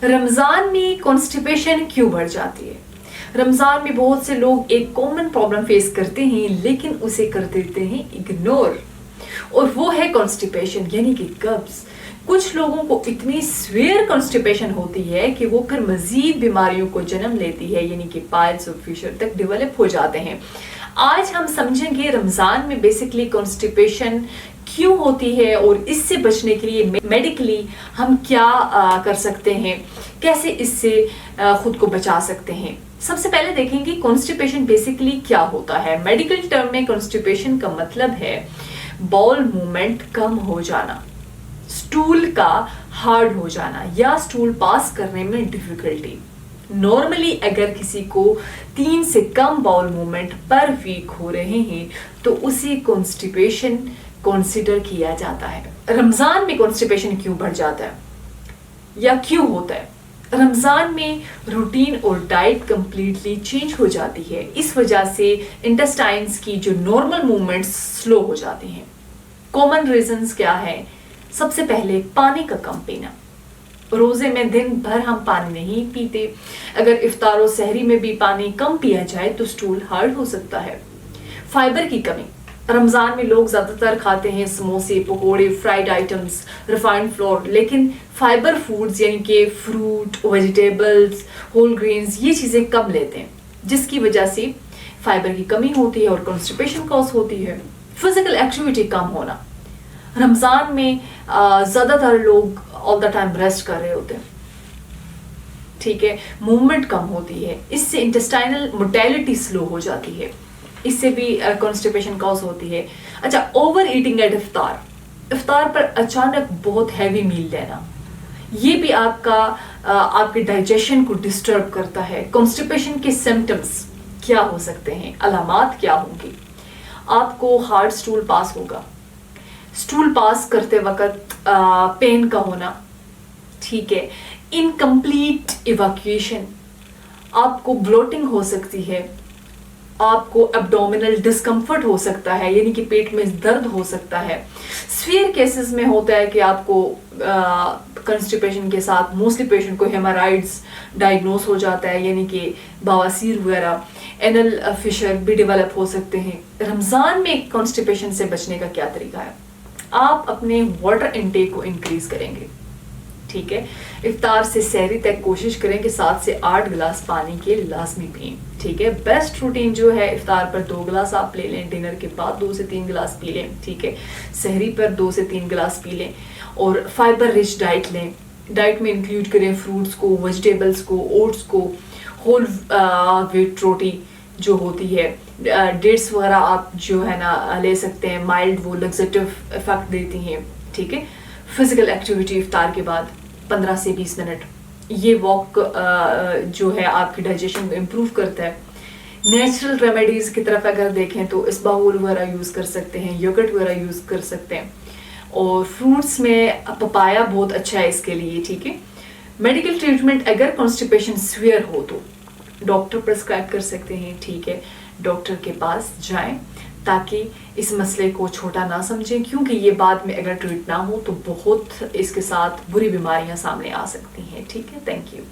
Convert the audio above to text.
रमज़ान में कॉन्स्टिपेशन क्यों बढ़ जाती है? रमज़ान में बहुत से लोग एक कॉमन प्रॉब्लम फेस करते हैं लेकिन उसे कर देते हैं इग्नोर, और वो है कॉन्स्टिपेशन यानी कि कब्ज। कुछ लोगों को इतनी सीवियर कॉन्स्टिपेशन होती है कि वो फिर मजीद बीमारियों को जन्म लेती है, यानी कि पाइल्स और फिशर तक डेवलप हो जाते हैं। आज हम समझेंगे रमज़ान में बेसिकली कॉन्स्टिपेशन क्यों होती है और इससे बचने के लिए मेडिकली हम क्या कर सकते हैं, कैसे इससे खुद को बचा सकते हैं। सबसे पहले देखेंगे कॉन्स्टिपेशन बेसिकली क्या होता है। मेडिकल टर्म में कॉन्स्टिपेशन का मतलब है बाउल मूवमेंट कम हो जाना, स्टूल का हार्ड हो जाना या स्टूल पास करने में डिफिकल्टी। नॉर्मली अगर किसी को 3 से कम बाउल मूवमेंट पर वीक हो रहे हैं तो उसे कॉन्स्टिपेशन कंसीडर किया जाता है। रमजान में कॉन्स्टिपेशन क्यों बढ़ जाता है या क्यों होता है? रमजान में रूटीन और डाइट कंप्लीटली चेंज हो जाती है। इस वजह से इंटेस्टाइन्स की जो नॉर्मल मूवमेंट्स स्लो हो जाती हैं। कॉमन रीजंस क्या है? सबसे पहले पानी का कम पीना। रोजे में दिन भर हम पानी नहीं पीते, अगर इफ्तार और सहरी में भी पानी कम पिया जाए तो स्टूल हार्ड हो सकता है। फाइबर की कमी। रमजान में लोग ज्यादातर खाते हैं समोसे, पकोड़े, फ्राइड आइटम्स, रिफाइंड फ्लोर, लेकिन फाइबर फूड्स यानी कि फ्रूट, वेजिटेबल्स, होल ग्रेन्स ये चीजें कम लेते हैं, जिसकी वजह से फाइबर की कमी होती है और कॉन्स्टिपेशन कॉज होती है। फिजिकल एक्टिविटी कम होना। रमजान में ज्यादातर लोग ऑल द टाइम रेस्ट कर रहे होते हैं, ठीक है, मूवमेंट कम होती है, इससे इंटेस्टाइनल मोटेलिटी स्लो हो जाती है, इससे भी कॉन्स्टिपेशन कॉज होती है। अच्छा, ओवर ईटिंग एट इफ्तार। इफ्तार पर अचानक बहुत हैवी मील लेना, ये भी आपके डाइजेशन को डिस्टर्ब करता है। कॉन्स्टिपेशन के सिम्टम्स क्या हो सकते हैं, अलामात क्या होंगी? आपको हार्ड स्टूल पास होगा, स्टूल पास करते वक्त पेन का होना, ठीक है, इनकम्प्लीट इवैक्यूएशन, आपको ब्लोटिंग हो सकती है, आपको एब्डोमिनल डिस्कम्फर्ट हो सकता है यानी कि पेट में दर्द हो सकता है। सीवियर केसेस में होता है कि आपको कॉन्स्टिपेशन के साथ मोस्टली पेशेंट को हेमोराइड्स डायग्नोस हो जाता है, यानी कि बवासीर वगैरह, एनल फिशर भी डेवलप हो सकते हैं। रमज़ान में कॉन्स्टिपेशन से बचने का क्या तरीका है? आप अपने वाटर इनटेक को इंक्रीज करेंगे, ठीक है। इफ्तार से सहरी तक कोशिश करें कि 7 से 8 गिलास पानी के लाजमी पिएं, ठीक है। बेस्ट रूटीन जो है, इफ्तार पर 2 गिलास आप ले लें, डिनर के बाद 2 से 3 गिलास पी लें, ठीक है, सहरी पर 2 से 3 गिलास पी लें, और फाइबर रिच डाइट लें। डाइट में इंक्लूड करें फ्रूट्स को, वेजिटेबल्स को, ओट्स को, होल व्हीट रोटी जो होती है, डेट्स वगैरह आप जो है ना ले सकते हैं, माइल्ड वो लग्जेटिव इफेक्ट देती हैं, ठीक है। फिजिकल एक्टिविटी इफ्तार के बाद 15 से 20 मिनट, ये वॉक जो है आपकी डाइजेशन को इम्प्रूव करता है। नेचुरल रेमेडीज की तरफ अगर देखें तो इसबगोल वगैरह यूज़ कर सकते हैं, योगर्ट वगैरह यूज़ कर सकते हैं, और फ्रूट्स में पपाया बहुत अच्छा है इसके लिए, ठीक है। मेडिकल ट्रीटमेंट अगर कॉन्स्टिपेशन सीवियर हो तो डॉक्टर प्रिस्क्राइब कर सकते हैं, ठीक है, डॉक्टर के पास जाएं ताकि इस मसले को छोटा ना समझें, क्योंकि ये बाद में अगर ट्रीट ना हो तो बहुत इसके साथ बुरी बीमारियां सामने आ सकती हैं, ठीक है। Thank you.